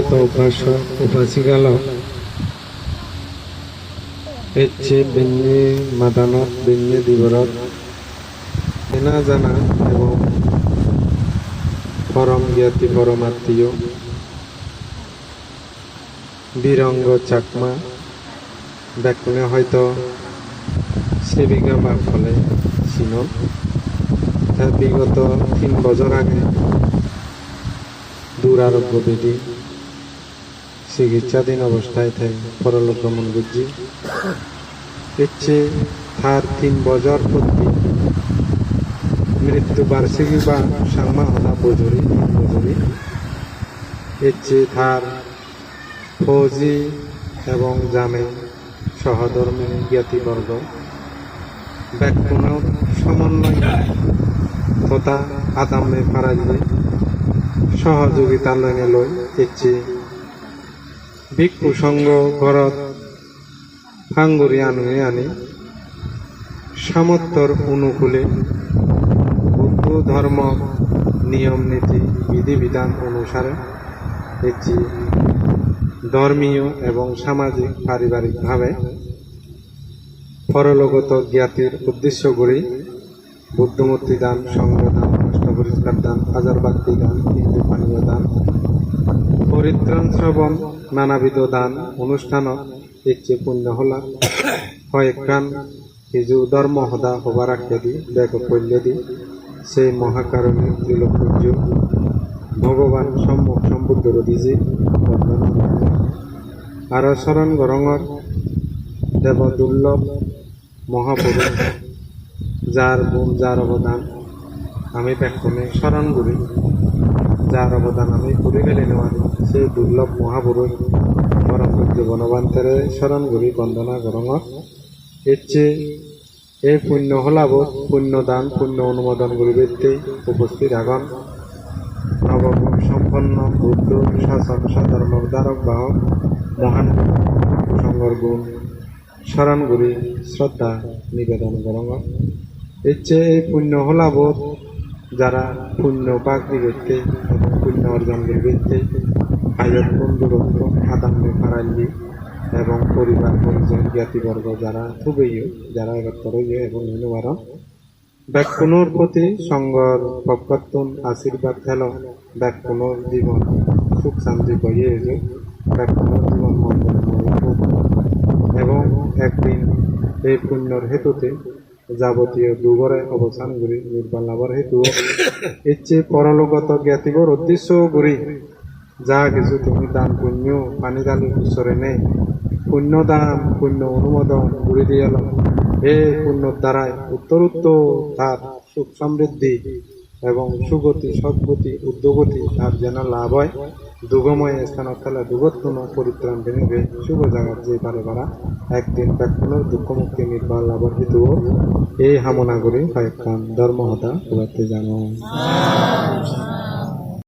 সমবেত উপাসক উপাসিকালক এচ্ছে বিন্নি মাদানত বিন্নি দিবরত চেনা জানা এবং পরম জ্ঞাতি পরমাত্মীয় বীরঙ্গ চাকমা ব্যাকুণে হয়তো সেবিকা বা ফলে ছিল তার বিগত 3 বছর আগে দুরারোগ্য ব্যাধি চিকিৎসাধীন অবস্থায় থাকে পরলোক গমন করছি ইচ্ছে তার 3 বছর প্রতি মৃত্যু বার্ষিকী বা সাংমা হলা বজরি ইচ্ছে তার ফৌজি এবং জামে সহধর্মিনী জ্ঞাতিবর্গ ব্যাকুণ সমন্বয় তথা আদামে ফারাজি সহযোগিতা লইনে লই ইচ্ছে ভিক্ষু সংঘ ঘরত ফাঙ্গুরি আনি সামর্থ্যর অনুকূলে বৌদ্ধ ধর্ম নিয়ম নীতি বিধিবিধান অনুসারে ইচ্ছে ধর্মীয় এবং সামাজিক পারিবারিকভাবে পরলোকগত জ্ঞাতির উদ্দেশ্য করে বুদ্ধমূর্তি দান, সংঘদান, অষ্টপরিষ্কার দান, হাজারবাতি দান, হিন্দু পানীয় দান, পরিত্রাণ শ্রবণ নানাবিধ দান অনুষ্ঠানত ইচ্ছে পুণ্য হলা কয়েকখান হিজু ধর্ম হদা হবার আখ্যা দি ব্যাগ পল্য দি সেই মহাকারণী ত্রিলোকপূজ্য ভগবান সম্মুখ সম্বুদ্ধ দিজি বর্ণনা আর শরণ গরঙর দেব দুর্লভ মহাপুরুষ যার গুণ যার অবদান আমি ব্যাকুণে স্মরণ করি যার অবদান আমি করি ফেলে নেওয়ার সেই দুর্লভ মহাপুরুষ পরম পূজ্য বনবান্তরে স্মরণ করি বন্দনা গরঙর ইচ্ছে এই পুণ্য হলাব পুণ্য দান পুণ্য অনুমোদন করিবে উপস্থিত আগন নবগুণ সম্পন্ন বুদ্ধ শাসন সধর্মোদ্ধারক বাহক মহান সংঘর গুণ স্মরণ করি শ্রদ্ধা নিবেদন গরঙর ইচ্ছে এই পুণ্য হলাব যারা পুণ্য পাক দিবে এবং পুণ্য অর্জন করিবে আয়ত বন্ধুরত্ব আদাম্যে ফারাল্লি এবং পরিবার পরিজন জ্ঞাতিবর্গ যারা খুবই যারা একত্র এবং নিবারণ ব্যাকুণর প্রতি সংঘর পক্ষতুন আশীর্বাদ খেল ব্যাকুণর জীবন সুখ শান্তি বইয়ে ব্যাকুণর জীবন মঙ্গল এবং একদিন এই পুণ্যর হেতুতে যাবতীয় দুবরে অবসান করি নির্বাণ লাভর হেতু ইচ্ছে পরলোকগত জ্ঞাতিবর উদ্দেশ্য করি যা কিছু তুমি দান পুণ্য পানি দানি ঈশ্বরে নেই পুণ্য দান পুণ্য অনুমোদন ঘুরে দিয়ে এই পুণ্যর দ্বারাই উত্তরোত্তর তার সুখ সমৃদ্ধি এবং সুগতি সদ্গতি উদ্যোগতি তার যেন লাভ হয় দুঃখময় স্থান খেলা দুঃখত্ন পরিত্রাণ বেনিবে শুভ জায়গার যে পারে পারা একদিন ব্যাকুণর দুঃখমুক্তি নির্বাণ লাভর হেতু এই হামনা করি কয়েকখান ধর্ম হতা জানো।